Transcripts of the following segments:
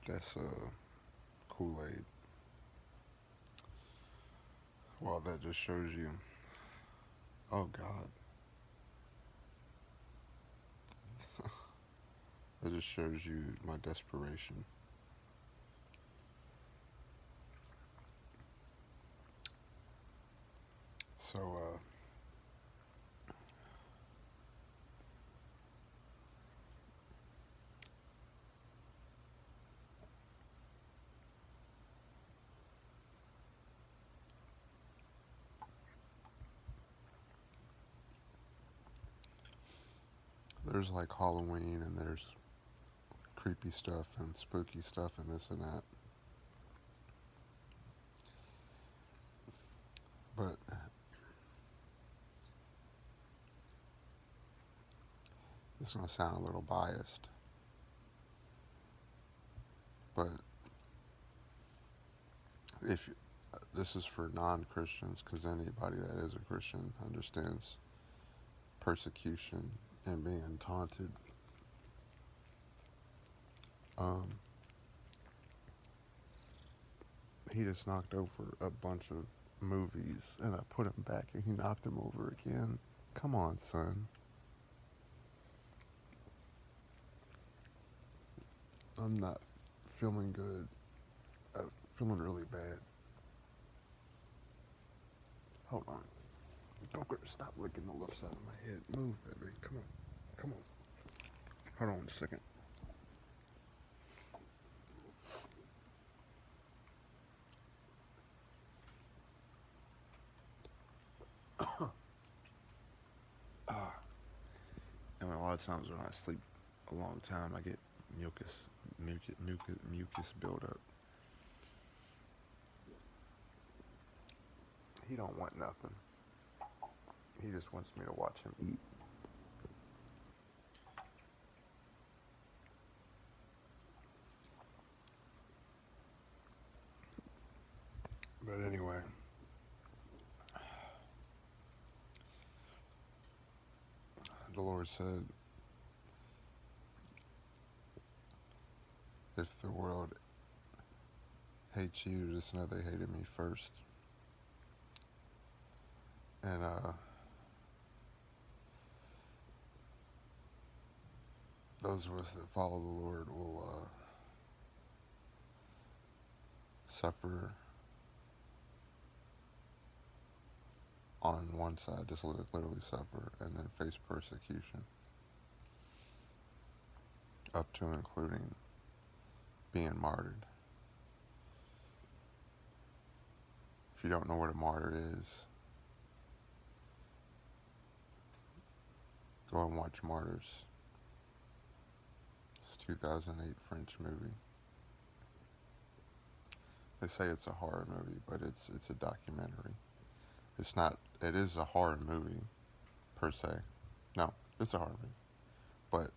That's Kool-Aid. Well, that just shows you. Oh God, that just shows you my desperation. So, there's like Halloween and there's creepy stuff and spooky stuff and this and that. But it's gonna sound a little biased. But if you, this is for non-Christians, because anybody that is a Christian understands persecution and being taunted. Um, he just knocked over a bunch of movies, and I put him back, and he knocked him over again. Come on, son. I'm not feeling good. I'm feeling really bad. Hold on. Booker, stop licking the left side of my head. Move, baby. Come on. Come on. Hold on a second. And a lot of times when I sleep a long time, I get mucus buildup. He don't want nothing. He just wants me to watch him eat. But anyway, the Lord said, if the world hates you, just know they hated me first. And those of us that follow the Lord will suffer on one side, just literally suffer, and then face persecution, up to and including being martyred. If you don't know what a martyr is, go and watch Martyrs. It's a 2008 French movie. They say it's a horror movie, but it's a documentary. It's not. It is a horror movie, per se. No, it's a horror movie, but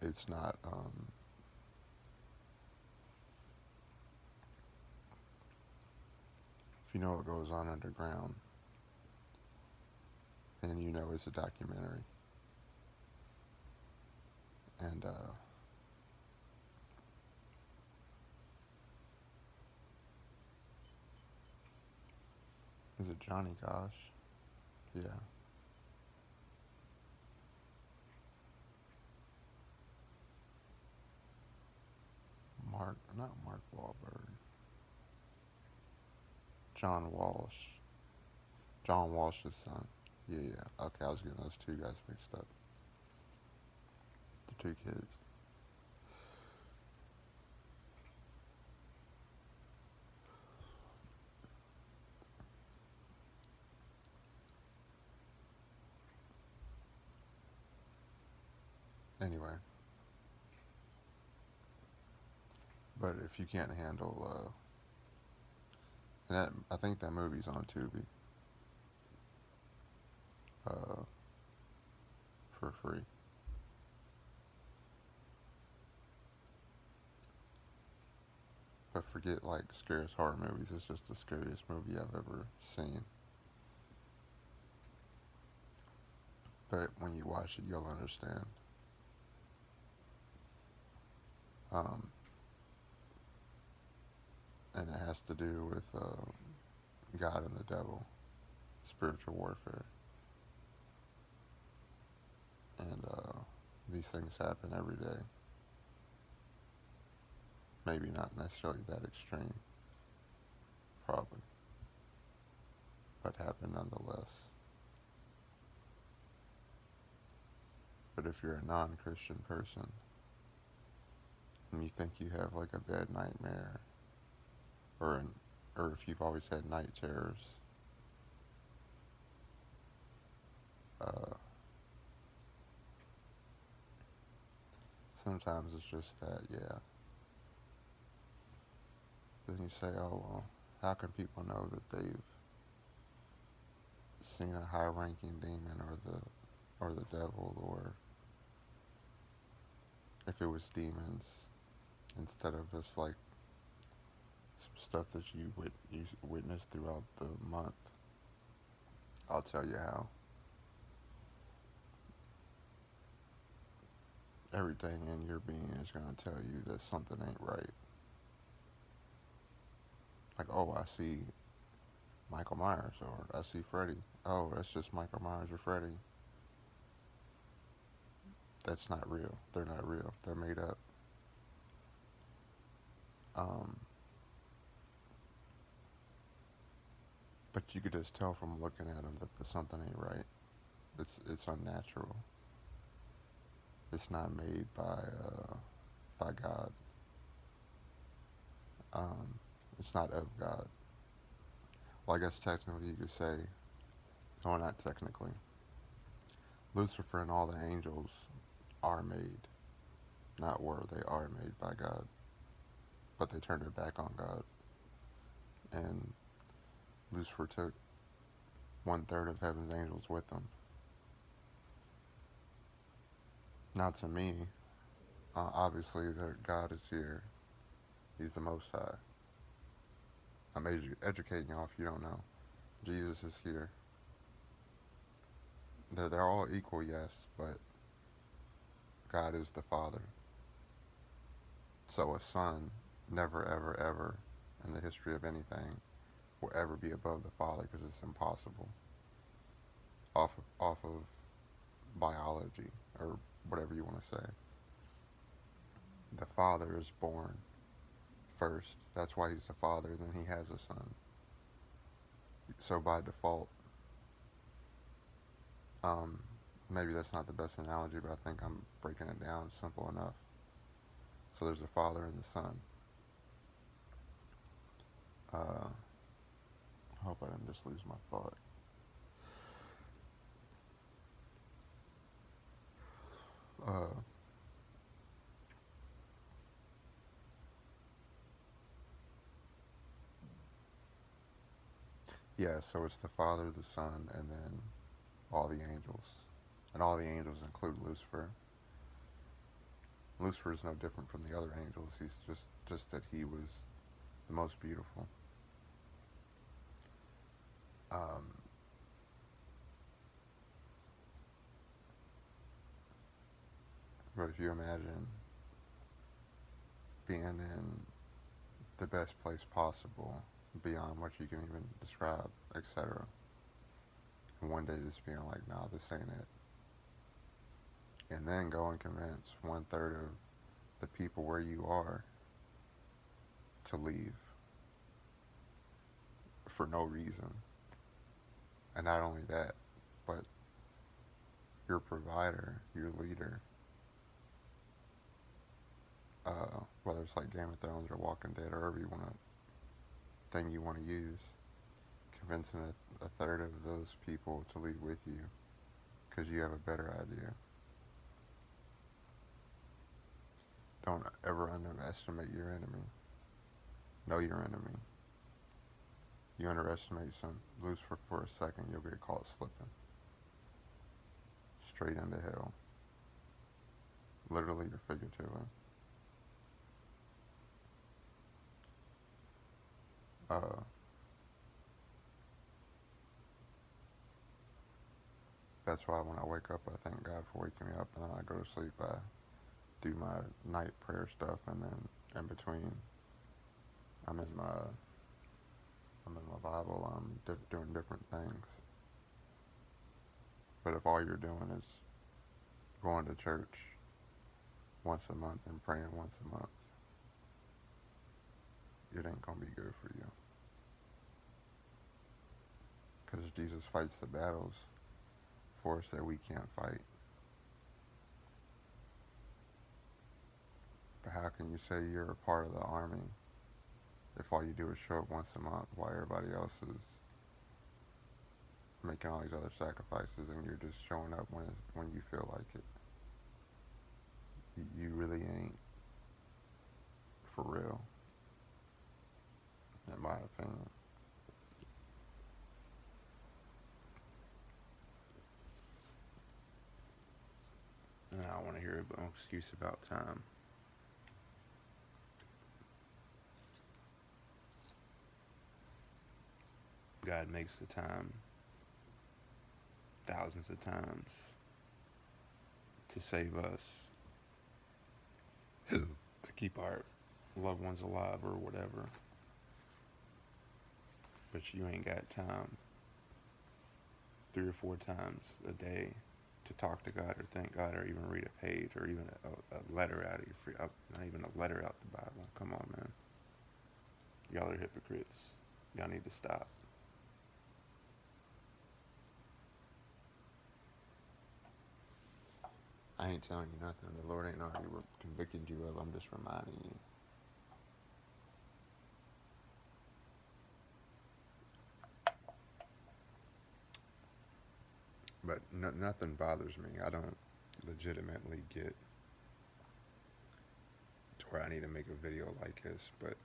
it's not. If you know what goes on underground, then you know it's a documentary. And is it Johnny Gosh? Yeah. Not Mark Wahlberg. John Walsh. John Walsh's son. Yeah, yeah. Okay, I was getting those two guys mixed up. The two kids. Anyway, but if you can't handle, and I think that movie's on Tubi, for free. But forget like scariest horror movies. It's just the scariest movie I've ever seen. But when you watch it, you'll understand. Um, and it has to do with God and the devil, spiritual warfare. And these things happen every day. Maybe not necessarily that extreme, probably, but happen nonetheless. But if you're a non-Christian person and you think you have like a bad nightmare, or if you've always had night terrors, uh, sometimes it's just that, yeah. Then you say, oh well, how can people know that they've seen a high-ranking demon or the devil, or if it was demons instead of just like some stuff that you witnessed throughout the month? I'll tell you how. Everything in your being is going to tell you that something ain't right. Like, oh, I see Michael Myers, or I see Freddy. Oh, that's just Michael Myers or Freddy. That's not real. They're not real. They're made up. Um, but you could just tell from looking at them that the something ain't right. It's unnatural. It's not made by God. It's not of God. Well, I guess technically you could say, no, not technically. Lucifer and all the angels are made, not were. They are made by God, but they turned their back on God, and Lucifer took 1/3 of heaven's angels with him. Now, to me, obviously, God is here. He's the Most High. I'm educating y'all if you don't know. Jesus is here. They're all equal, yes, but God is the Father. So a son never, ever, ever in the history of anything will ever be above the Father, because it's impossible. Off of biology, or whatever you want to say. The Father is born first. That's why he's the Father. Then he has a son. So by default, um, maybe that's not the best analogy, but I think I'm breaking it down simple enough. So there's a Father and the Son. I hope I didn't just lose my thought. Uh, yeah, so it's the Father, the Son, and then all the angels. And all the angels include Lucifer. Lucifer is no different from the other angels. He's just that he was the most beautiful. Um, but if you imagine being in the best place possible, beyond what you can even describe, etc., and one day just being like, nah, this ain't it. And then go and convince 1/3 of the people where you are to leave for no reason. And not only that, but your provider, your leader, whether it's like Game of Thrones or Walking Dead, or whatever thing you want to use, convincing a third of those people to leave with you because you have a better idea. Don't ever underestimate your enemy. Know your enemy. You underestimate some Lucifer for a second, you'll get caught slipping straight into hell, literally or figuratively. Uh, that's why when I wake up, I thank God for waking me up, and then I go to sleep. I do my night prayer stuff, and then in between, I'm in my Bible. I'm doing different things. But if all you're doing is going to church once a month and praying once a month, it ain't gonna be good for you. Because Jesus fights the battles for us that we can't fight. But how can you say you're a part of the army if all you do is show up once a month while everybody else is making all these other sacrifices and you're just showing up when you feel like it? You really ain't for real, in my opinion. And I don't want to hear an excuse about time. God makes the time thousands of times to save us, to keep our loved ones alive or whatever. But you ain't got time 3 or 4 times a day to talk to God or thank God or even read a page or even a letter out of your free, not even a letter out the Bible. Come on, man. Y'all are hypocrites. Y'all need to stop. I ain't telling you nothing the Lord ain't already convicted you of. I'm just reminding you. But nothing bothers me. I don't legitimately get to where I need to make a video like this, but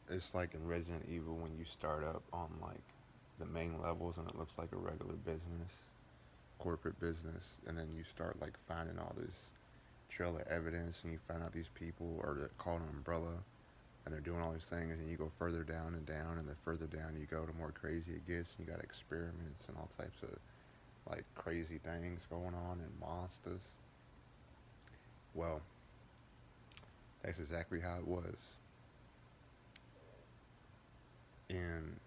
it's like in Resident Evil when you start up on like the main levels and it looks like a regular business, corporate business, and then you start like finding all this trail of evidence and you find out these people are called an umbrella and they're doing all these things, and you go further down and down, and the further down you go, the more crazy it gets, and you got experiments and all types of like crazy things going on and monsters. Well, that's exactly how it was. And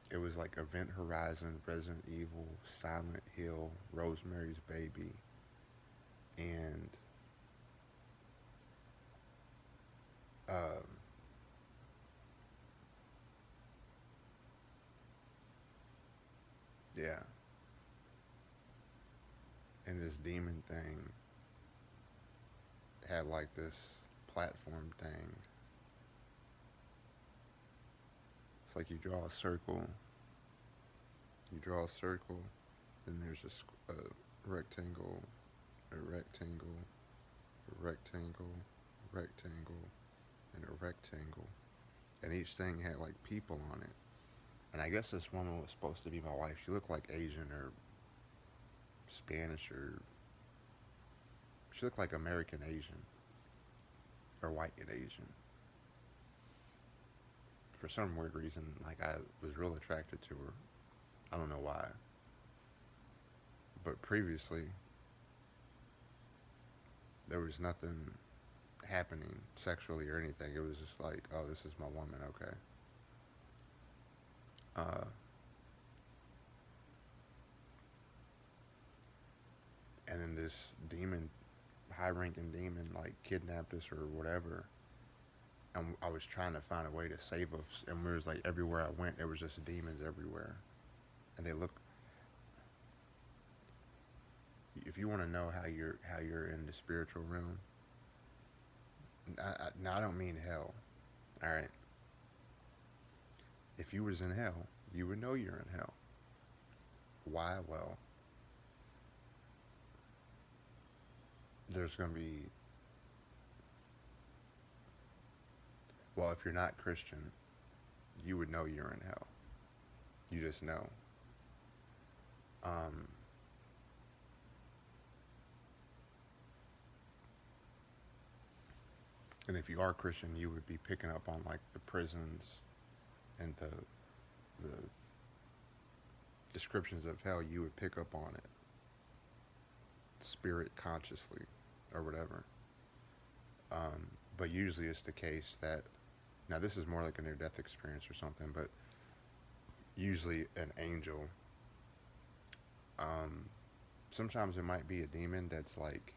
it was like Event Horizon, Resident Evil, Silent Hill, Rosemary's Baby, and um, yeah, and this demon thing had like this platform thing. It's like you draw a circle, then there's a rectangle, a rectangle, a rectangle, rectangle, and a rectangle. And each thing had like people on it. And I guess this woman was supposed to be my wife. She looked like Asian or Spanish or she looked like American Asian or white and Asian. For some weird reason, like I was real attracted to her. I don't know why. But previously, there was nothing happening sexually or anything. It was just like, oh, this is my woman, okay. And then this demon, high-ranking demon, like kidnapped us or whatever. And I was trying to find a way to save us. And we was like, everywhere I went, there was just demons everywhere. And they look. If you want to know how you're in the spiritual realm, now I don't mean hell. All right. If you was in hell, you would know you're in hell. Why? Well, there's going to be. Well, if you're not Christian, you would know you're in hell. You just know. And if you are Christian, you would be picking up on like the prisons and the descriptions of hell, you would pick up on it, spirit consciously, or whatever. But usually it's the case that, now this is more like a near-death experience or something, but usually an angel, um, sometimes it might be a demon that's like,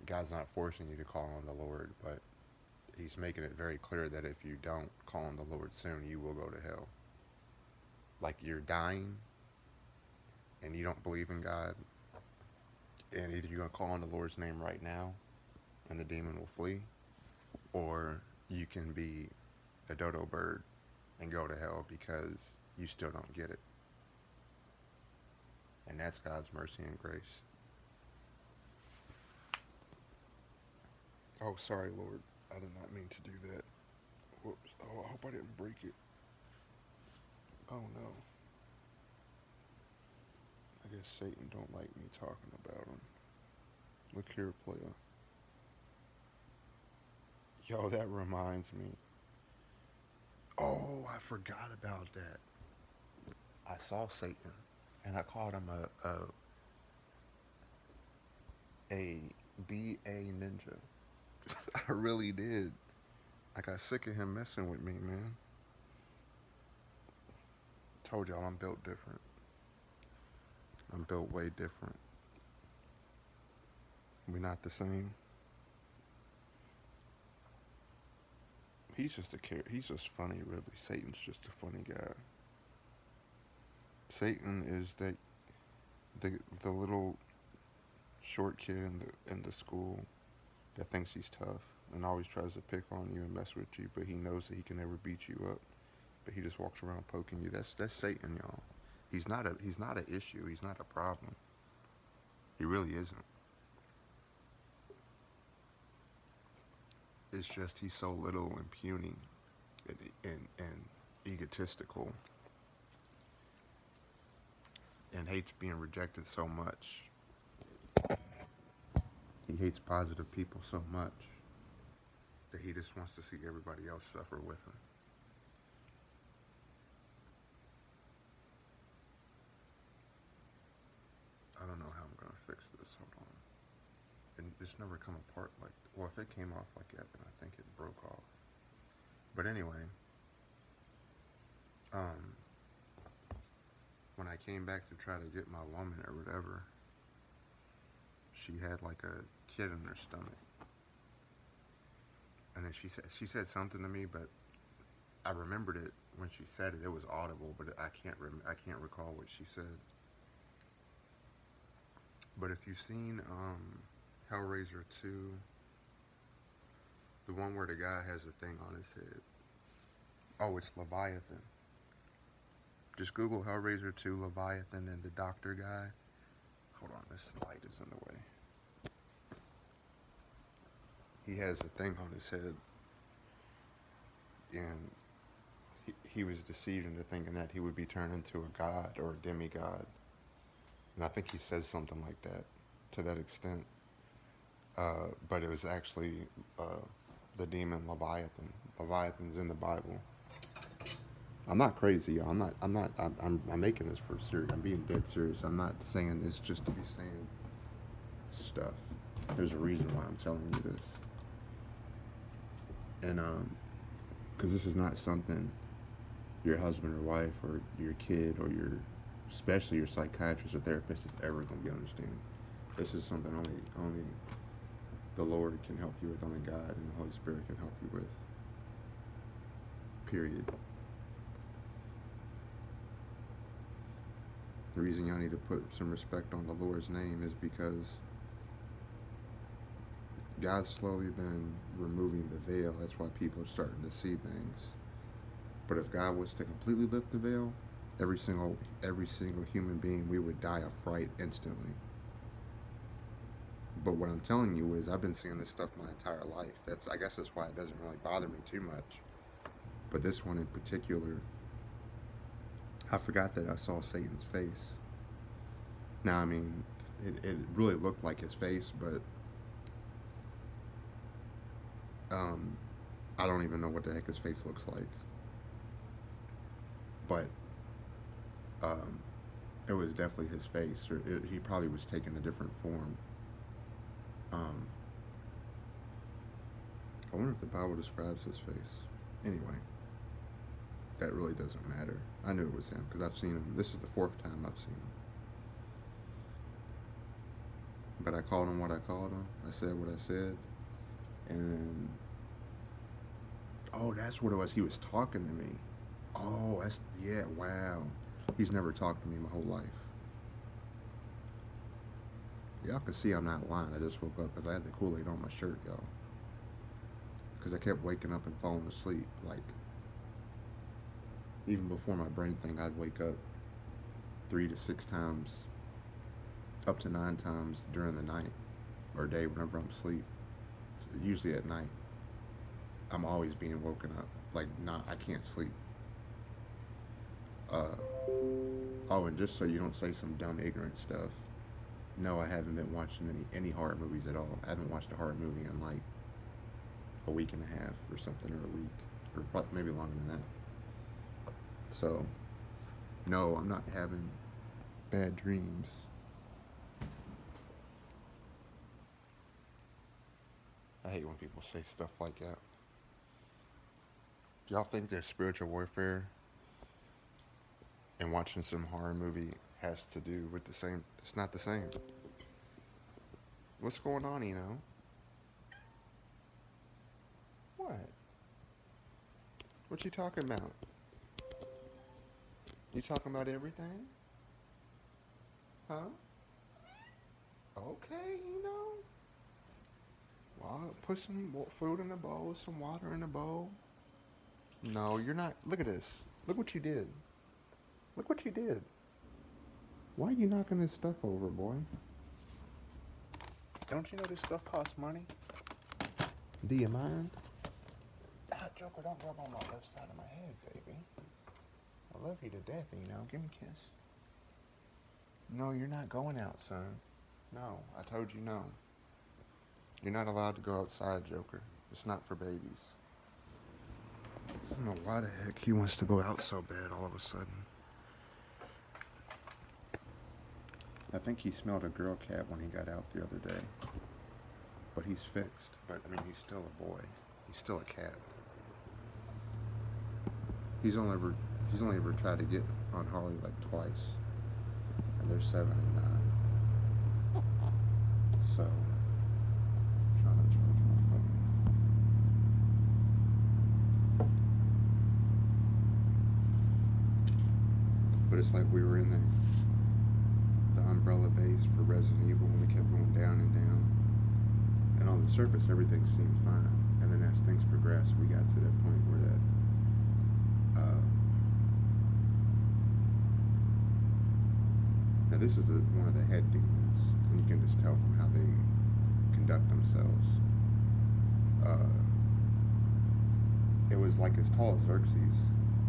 God's not forcing you to call on the Lord, but he's making it very clear that if you don't call on the Lord soon, you will go to hell. Like you're dying and you don't believe in God, and either you're going to call on the Lord's name right now and the demon will flee, or you can be a dodo bird and go to hell because you still don't get it. And that's God's mercy and grace. Oh, sorry, Lord. I did not mean to do that. Whoops. Oh, I hope I didn't break it. Oh, no. I guess Satan don't like me talking about him. Look here, player. Yo, that reminds me. Oh, I forgot about that. I saw Satan, and I called him a BA Ninja. I really did. I got sick of him messing with me, man. Told y'all I'm built different. I'm built way different. We not the same. He's just funny, really. Satan's just a funny guy. Satan is the little short kid in the school that thinks he's tough and always tries to pick on you and mess with you, but he knows that he can never beat you up. But he just walks around poking you. That's Satan, y'all. He's not an issue. He's not a problem. He really isn't. It's just he's so little and puny and egotistical and hates being rejected so much. He hates positive people so much that he just wants to see everybody else suffer with him. I don't know how I'm gonna fix this. Hold on. And it's never come apart like, well, if it came off like that, then I think it broke off. But anyway, when I came back to try to get my woman or whatever, she had like a kid in her stomach, and then she said something to me, but I remembered it when she said it. It was audible, but I can't recall what she said. But if you've seen Hellraiser 2, the one where the guy has a thing on his head. Oh, it's Leviathan. Just Google Hellraiser 2 Leviathan and the doctor guy. Hold on, this light is in the way. He has a thing on his head, and he was deceived into thinking that he would be turned into a god or a demigod. And I think he says something like that, to that extent. But it was actually the demon Leviathan. Leviathan's in the Bible. I'm not crazy, y'all. I'm making this for serious. I'm being dead serious. I'm not saying this just to be saying stuff. There's a reason why I'm telling you this. And, because this is not something your husband or wife or your kid or especially your psychiatrist or therapist is ever going to understand. This is something only the Lord can help you with, only God and the Holy Spirit can help you with. Period. The reason y'all need to put some respect on the Lord's name is because God's slowly been removing the veil. That's why people are starting to see things. But if God was to completely lift the veil, every single human being, we would die of fright instantly. But what I'm telling you is I've been seeing this stuff my entire life. I guess that's why it doesn't really bother me too much. But this one in particular, I forgot that I saw Satan's face. Now, I mean, it really looked like his face, but I don't even know what the heck his face looks like. But Um, it was definitely his face, or he probably was taking a different form. Um, I wonder if the Bible describes his face. Anyway, that really doesn't matter. I knew it was him because I've seen him. This is the fourth time I've seen him. But I called him what I called him. I said what I said. And then, oh, that's what it was. He was talking to me. Oh, that's, yeah, wow. He's never talked to me my whole life. Y'all can see I'm not lying. I just woke up because I had the Kool-Aid on my shirt, y'all. Because I kept waking up and falling asleep. Like, even before my brain thing, I'd wake up 3 to 6 times, up to 9 times during the night or day whenever I'm asleep. So usually at night, I'm always being woken up. Like, I can't sleep. Oh, and just so you don't say some dumb, ignorant stuff, no, I haven't been watching any horror movies at all. I haven't watched a horror movie in like a week and a half or something, or a week, or maybe longer than that. So, no, I'm not having bad dreams. I hate when people say stuff like that. Do y'all think there's spiritual warfare and watching some horror movie has to do with the same? It's not the same. What's going on, you know? What? What you talking about? You talking about everything? Huh? Okay, you know. Well, put some food in a bowl, some water in a bowl. No, you're not. Look at this. Look what you did. Look what you did. Why are you knocking this stuff over, boy? Don't you know this stuff costs money? Do you mind? Ah, Joker, don't rub on my left side of my head, baby. I love you to death, you know. Give me a kiss. No, you're not going out, son. No, I told you no. You're not allowed to go outside, Joker. It's not for babies. I don't know why the heck he wants to go out so bad all of a sudden. I think he smelled a girl cat when he got out the other day. But he's fixed. But, I mean, he's still a boy. He's still a cat. He's only ever tried to get on Harley like twice. And they're 7 and 9. So, I'm trying to charge my phone. But it's like we were in the umbrella base for Resident Evil when we kept going down and down. And on the surface, everything seemed fine. And then as things progressed, we got to that point where that now this is one of the head demons, and you can just tell from how they conduct themselves. It was like as tall as Xerxes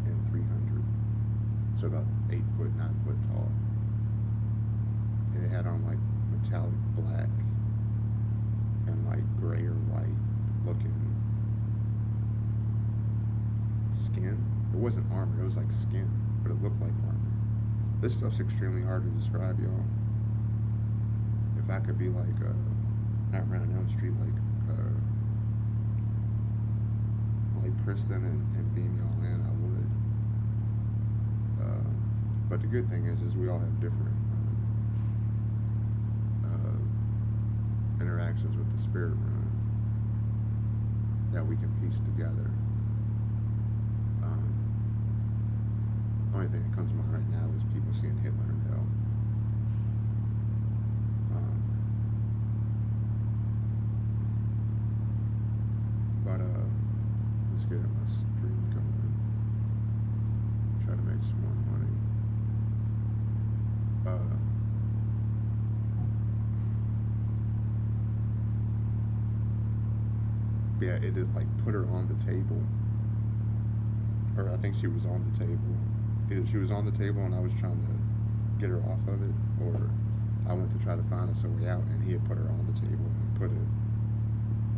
in 300, so about 8 foot, 9 foot tall. And it had on like metallic black and like gray or white looking skin. It wasn't armor, it was like skin, but it looked like armor. This stuff's extremely hard to describe, y'all. If I could be like, not around Elm Street, like Kristen and beam y'all in, I would. But the good thing is we all have different interactions with the spirit room that we can piece together. The only thing that comes to mind right now is people seeing Hitler in hell. But let's get my stream going. Try to make some more money. Yeah, it did like put her on the table, or I think she was on the table. Either she was on the table and I was trying to get her off of it, or I went to try to find us a way out and he had put her on the table and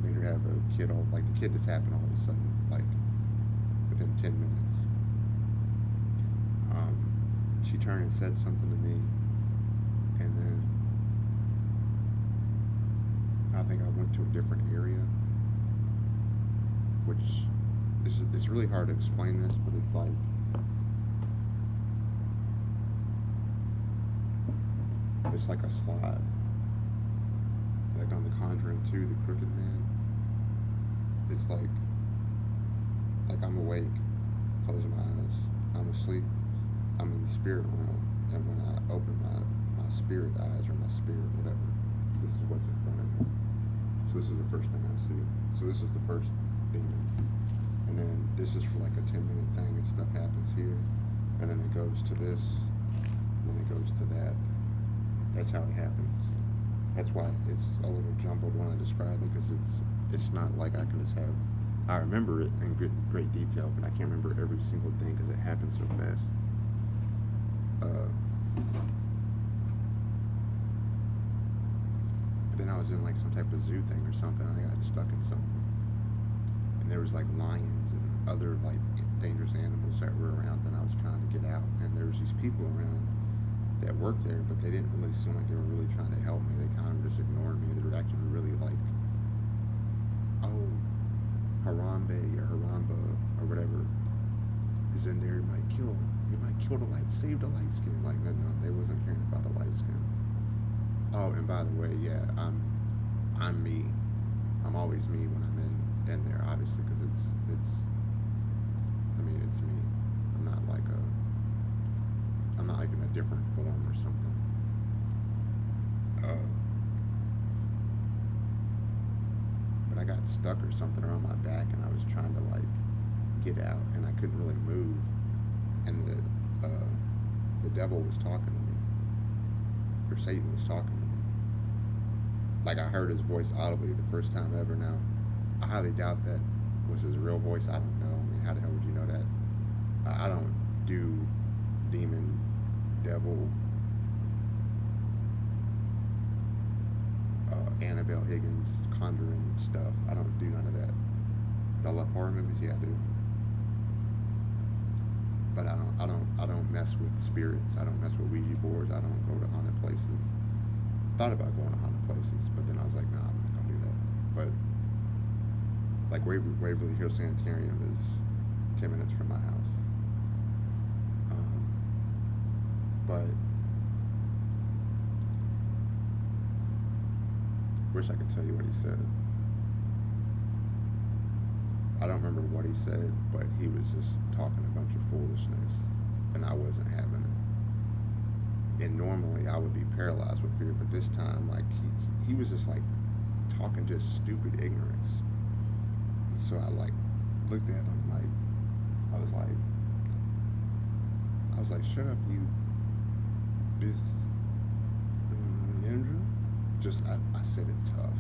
made her have a kid like the kid just happened all of a sudden, like within 10 minutes. She she turned and said something to me, and then I think I went to a different area, which it's really hard to explain this, but it's like a slide, like on The Conjuring 2, The Crooked Man. It's like I'm awake, close my eyes, I'm asleep, I'm in the spirit realm, and when I open my spirit eyes or my spirit, whatever, this is what's in front of me. So this is the first thing I see. So this is the first demon. And then this is for like a 10-minute thing, and stuff happens here, and then it goes to this, and then it goes to that. That's how it happens. That's why it's a little jumbled when I describe it, because it's not like I can just have. I remember it in great detail, but I can't remember every single thing because it happens so fast. But then I was in like some type of zoo thing or something, and I got stuck in something. And there was like lions and other like dangerous animals that were around, and I was trying to get out, and there was these people around that worked there, but they didn't really seem like they were really trying to help me. They kind of just ignored me. They were acting really like, oh, Harambe or Haramba or whatever is in there. You might kill him. You might kill the light, save the light skin. Like, no, they wasn't caring about the light skin. Oh, and by the way, yeah, I'm me. I'm always me when I'm in there, obviously, because it's me. I'm not like in a different form or something. But I got stuck or something around my back, and I was trying to like get out, and I couldn't really move. And the devil was talking to me, or Satan was talking to me. Like, I heard his voice audibly the first time ever. Now, I highly doubt that was his real voice. I don't know. I mean, how the hell would you know that? I don't do demon, devil, Annabelle Higgins, Conjuring stuff. I don't do none of that. But I love horror movies. Yeah, I do. But I don't mess with spirits. I don't mess with Ouija boards. I don't go to haunted places. Thought about going to haunted places, but then I was like, nah, I'm not gonna do that. But like Waverly Hills Sanitarium is 10 minutes from my house. But wish I could tell you what he said. I don't remember what he said, but he was just talking a bunch of foolishness, and I wasn't having it. And normally I would be paralyzed with fear, but this time, like, he was just like talking just stupid ignorance. And so I like looked at him like, I was like, shut up, you Bish Ninja. Just I said it tough.